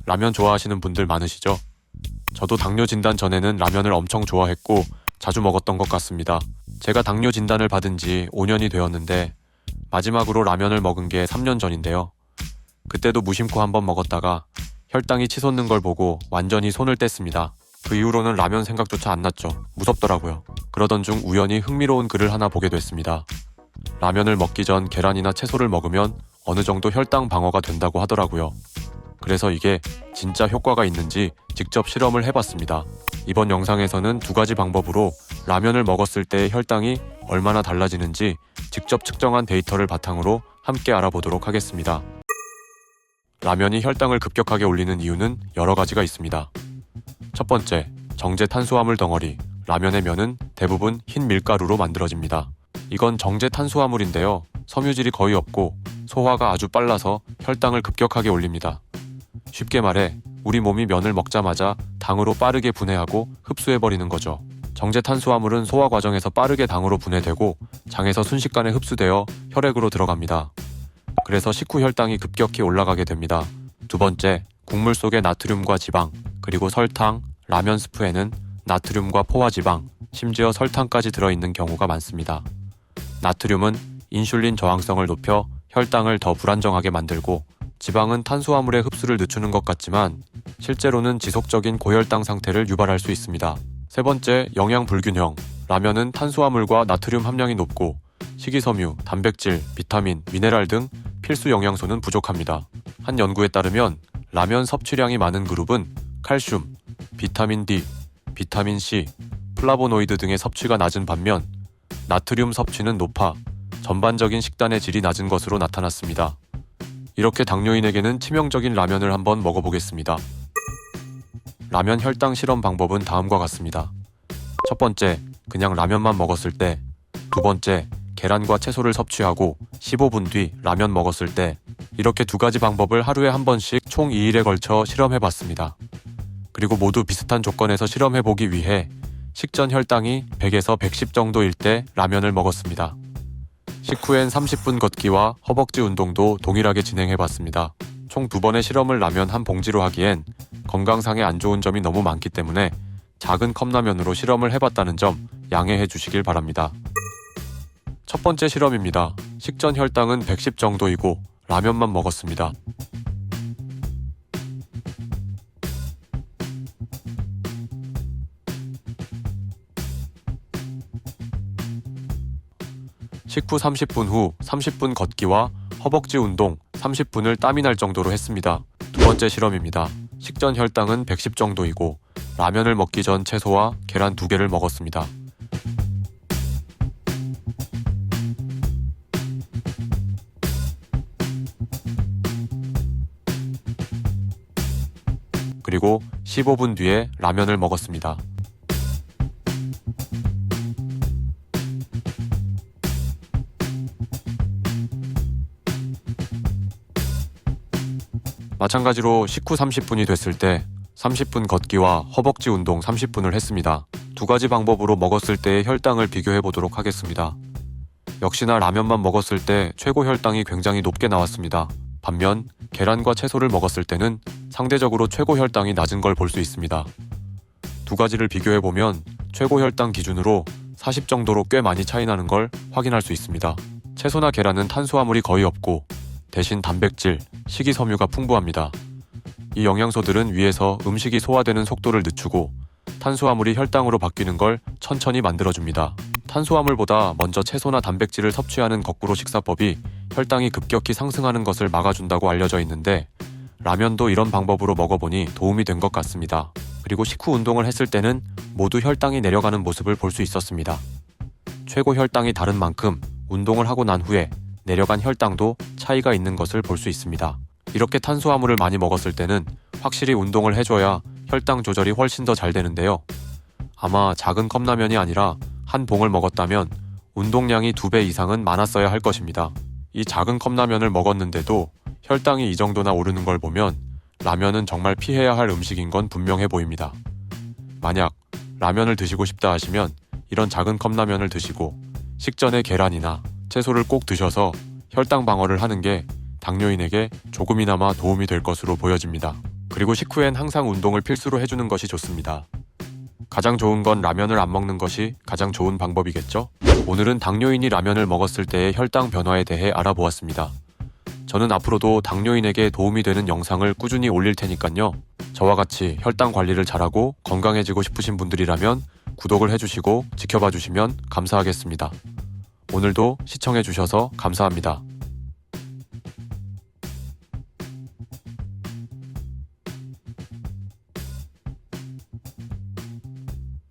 라면 좋아하시는 분들 많으시죠? 저도 당뇨 진단 전에는 라면을 엄청 좋아했고 자주 먹었던 것 같습니다. 제가 당뇨 진단을 받은 지 5년이 되었는데 마지막으로 라면을 먹은 게 3년 전인데요. 그때도 무심코 한번 먹었다가 혈당이 치솟는 걸 보고 완전히 손을 뗐습니다. 그 이후로는 라면 생각조차 안 났죠. 무섭더라고요. 그러던 중 우연히 흥미로운 글을 하나 보게 됐습니다. 라면을 먹기 전 계란이나 채소를 먹으면 어느 정도 혈당 방어가 된다고 하더라고요. 그래서 이게 진짜 효과가 있는지 직접 실험을 해봤습니다. 이번 영상에서는 두 가지 방법으로 라면을 먹었을 때의 혈당이 얼마나 달라지는지 직접 측정한 데이터를 바탕으로 함께 알아보도록 하겠습니다. 라면이 혈당을 급격하게 올리는 이유는 여러 가지가 있습니다. 첫 번째, 정제 탄수화물 덩어리. 라면의 면은 대부분 흰 밀가루로 만들어집니다. 이건 정제 탄수화물인데요. 섬유질이 거의 없고 소화가 아주 빨라서 혈당을 급격하게 올립니다. 쉽게 말해 우리 몸이 면을 먹자마자 당으로 빠르게 분해하고 흡수해버리는 거죠. 정제 탄수화물은 소화 과정에서 빠르게 당으로 분해되고 장에서 순식간에 흡수되어 혈액으로 들어갑니다. 그래서 식후 혈당이 급격히 올라가게 됩니다. 두 번째, 국물 속의 나트륨과 지방, 그리고 설탕, 라면 스프에는 나트륨과 포화지방, 심지어 설탕까지 들어있는 경우가 많습니다. 나트륨은 인슐린 저항성을 높여 혈당을 더 불안정하게 만들고 지방은 탄수화물의 흡수를 늦추는 것 같지만 실제로는 지속적인 고혈당 상태를 유발할 수 있습니다. 세 번째, 영양 불균형. 라면은 탄수화물과 나트륨 함량이 높고 식이섬유, 단백질, 비타민, 미네랄 등 필수 영양소는 부족합니다. 한 연구에 따르면 라면 섭취량이 많은 그룹은 칼슘, 비타민 D, 비타민 C, 플라보노이드 등의 섭취가 낮은 반면 나트륨 섭취는 높아 전반적인 식단의 질이 낮은 것으로 나타났습니다. 이렇게 당뇨인에게는 치명적인 라면을 한번 먹어보겠습니다. 라면 혈당 실험 방법은 다음과 같습니다. 첫 번째, 그냥 라면만 먹었을 때. 두 번째, 계란과 채소를 섭취하고 15분 뒤 라면 먹었을 때. 이렇게 두 가지 방법을 하루에 한 번씩 총 2일에 걸쳐 실험해봤습니다. 그리고 모두 비슷한 조건에서 실험해보기 위해 식전 혈당이 100에서 110 정도일 때 라면을 먹었습니다. 식후엔 30분 걷기와 허벅지 운동도 동일하게 진행해봤습니다. 총 2번의 실험을 라면 한 봉지로 하기엔 건강상에 안 좋은 점이 너무 많기 때문에 작은 컵라면으로 실험을 해봤다는 점 양해해 주시길 바랍니다. 첫 번째 실험입니다. 식전 혈당은 110 정도이고 라면만 먹었습니다. 식후 30분 후 30분 걷기와 허벅지 운동 30분을 땀이 날 정도로 했습니다. 두 번째 실험입니다. 식전 혈당은 110 정도이고 라면을 먹기 전 채소와 계란 2개를 먹었습니다. 그리고 15분 뒤에 라면을 먹었습니다. 마찬가지로 식후 30분이 됐을 때 30분 걷기와 허벅지 운동 30분을 했습니다. 두 가지 방법으로 먹었을 때의 혈당을 비교해 보도록 하겠습니다. 역시나 라면만 먹었을 때 최고 혈당이 굉장히 높게 나왔습니다. 반면 계란과 채소를 먹었을 때는 상대적으로 최고 혈당이 낮은 걸 볼 수 있습니다. 두 가지를 비교해 보면 최고 혈당 기준으로 40 정도로 꽤 많이 차이 나는 걸 확인할 수 있습니다. 채소나 계란은 탄수화물이 거의 없고 대신 단백질, 식이섬유가 풍부합니다. 이 영양소들은 위에서 음식이 소화되는 속도를 늦추고 탄수화물이 혈당으로 바뀌는 걸 천천히 만들어줍니다. 탄수화물보다 먼저 채소나 단백질을 섭취하는 거꾸로 식사법이 혈당이 급격히 상승하는 것을 막아준다고 알려져 있는데 라면도 이런 방법으로 먹어보니 도움이 된 것 같습니다. 그리고 식후 운동을 했을 때는 모두 혈당이 내려가는 모습을 볼 수 있었습니다. 최고 혈당이 다른 만큼 운동을 하고 난 후에 내려간 혈당도 차이가 있는 것을 볼 수 있습니다. 이렇게 탄수화물을 많이 먹었을 때는 확실히 운동을 해줘야 혈당 조절이 훨씬 더 잘 되는데요. 아마 작은 컵라면이 아니라 한 봉을 먹었다면 운동량이 2배 이상은 많았어야 할 것입니다. 이 작은 컵라면을 먹었는데도 혈당이 이 정도나 오르는 걸 보면 라면은 정말 피해야 할 음식인 건 분명해 보입니다. 만약 라면을 드시고 싶다 하시면 이런 작은 컵라면을 드시고 식전에 계란이나 채소를 꼭 드셔서 혈당 방어를 하는 게 당뇨인에게 조금이나마 도움이 될 것으로 보여집니다. 그리고 식후엔 항상 운동을 필수로 해주는 것이 좋습니다. 가장 좋은 건 라면을 안 먹는 것이 가장 좋은 방법이겠죠? 오늘은 당뇨인이 라면을 먹었을 때의 혈당 변화에 대해 알아보았습니다. 저는 앞으로도 당뇨인에게 도움이 되는 영상을 꾸준히 올릴 테니깐요. 저와 같이 혈당 관리를 잘하고 건강해지고 싶으신 분들이라면 구독을 해주시고 지켜봐 주시면 감사하겠습니다. 오늘도 시청해 주셔서 감사합니다.